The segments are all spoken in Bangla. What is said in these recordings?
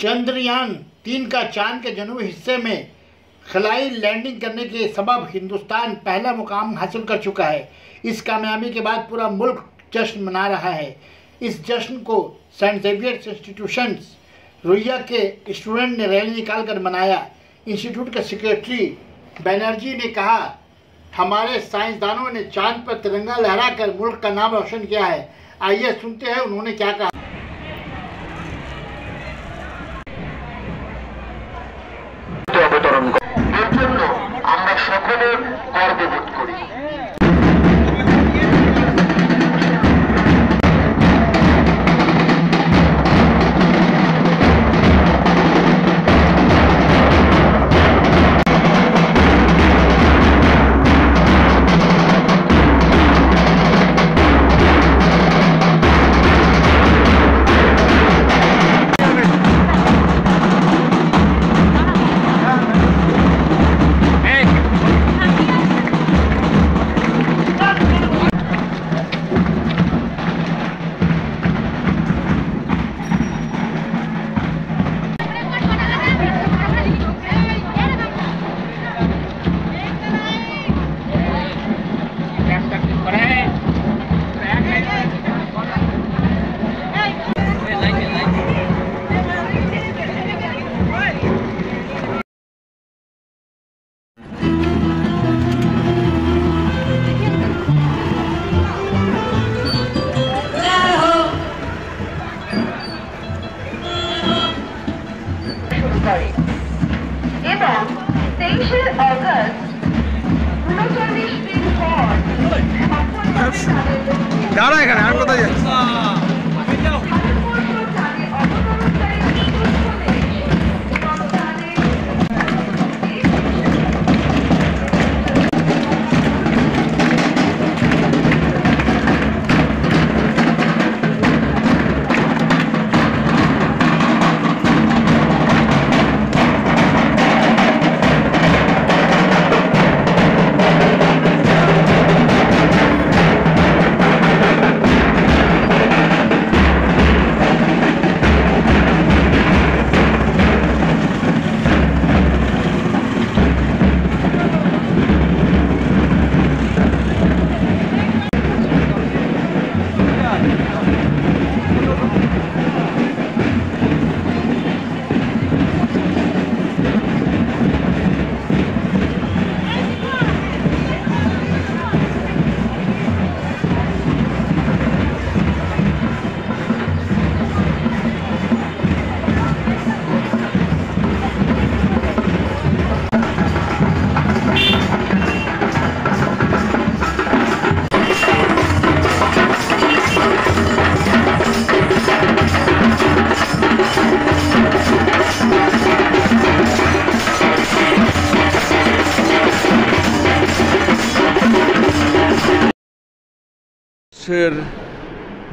चंद्रयान-3 का चांद के जनूबी हिस्से में खलाई लैंडिंग करने के सबब हिंदुस्तान पहला मुकाम हासिल कर चुका है। इस कामयाबी के बाद पूरा मुल्क जश्न मना रहा है। इस जश्न को सेंट ज़ेवियर इंस्टीट्यूशन रोइया के स्टूडेंट ने रैली निकालकर मनाया। इंस्टीट्यूट के सेक्रेटरी बनर्जी ने कहा, हमारे साइंसदानों ने चांद पर तिरंगा लहराकर मुल्क का नाम रोशन किया है। आइए सुनते हैं उन्होंने क्या कहा। দাঁড়া এখানে আর কোথায় যাচ্ছি?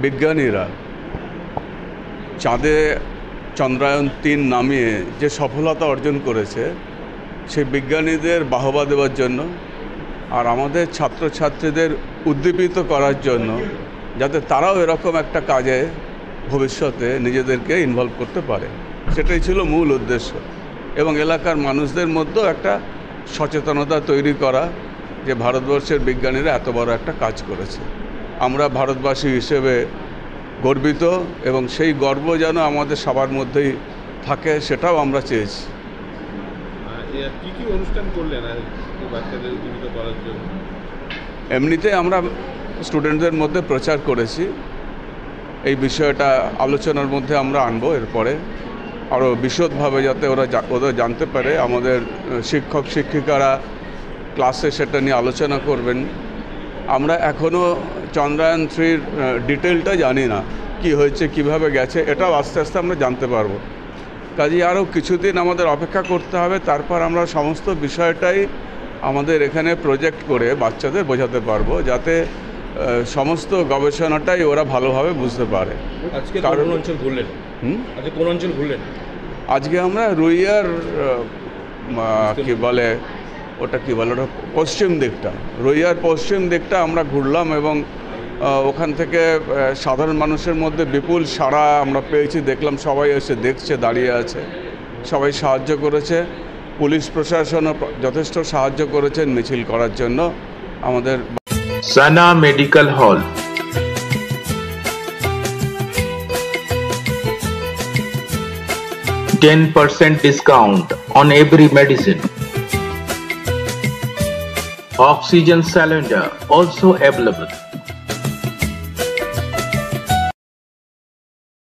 বিজ্ঞানীরা চাঁদে চন্দ্রায়ন-3 নামিয়ে যে সফলতা অর্জন করেছে সেই বিজ্ঞানীদের বাহবা দেওয়ার জন্য আর আমাদের ছাত্রছাত্রীদের উদ্দীপিত করার জন্য যাতে তারাও এরকম একটা কাজে ভবিষ্যতে নিজেদেরকে ইনভলভ করতে পারে, সেটাই ছিল মূল উদ্দেশ্য। এবং এলাকার মানুষদের মধ্যেও একটা সচেতনতা তৈরি করা যে ভারতবর্ষের বিজ্ঞানীরা এত বড় একটা কাজ করেছে। আমরা ভারতবাসী হিসেবে গর্বিত এবং সেই গর্ব যেন আমাদের সবার মধ্যেই থাকে সেটাও আমরা চেয়েছি। কি কি অনুষ্ঠান করলেন বাচ্চাদের উদ্দীপিত করার জন্য? এমনিতে আমরা স্টুডেন্টদের মধ্যে প্রচার করেছি, এই বিষয়টা আলোচনার মধ্যে আমরা আনবো এরপরে আরও বিশদভাবে যাতে ওরা জানতে পারে। আমাদের শিক্ষক শিক্ষিকারা ক্লাসে সেটা নিয়ে আলোচনা করবেন। আমরা এখনও চন্দ্রায়ন-3 ডিটেলটা জানি না, কি হয়েছে কিভাবে গেছে, এটাও আস্তে আস্তে আমরা জানতে পারবো। কাজেই আরও কিছুদিন আমাদের অপেক্ষা করতে হবে, তারপর আমরা সমস্ত বিষয়টাই আমাদের এখানে প্রজেক্ট করে বাচ্চাদের বোঝাতে পারবো, যাতে সমস্ত গবেষণাটাই ওরা ভালোভাবে বুঝতে পারে। আজকে কোন অঞ্চল ঘুরলেন? আজকে কোন অঞ্চল ঘুরলেন? আজকে আমরা রুইয়ার কি বলে ওটা পশ্চিম দিকটা, রুইয়ার পশ্চিম দিকটা আমরা ঘুরলাম এবং ওখান থেকে সাধারণ মানুষের মধ্যে বিপুল সাড়া আমরা পেয়েছি, দেখলাম সবাই এসে দেখছে, দাঁড়িয়ে আছে, সবাই সাহায্য করেছে। পুলিশ প্রশাসনও যথেষ্ট সাহায্য করেছেন মিছিল করার জন্য। আমাদের সানা medical hall, 10% discount on every medicine. Oxygen cylinder also available.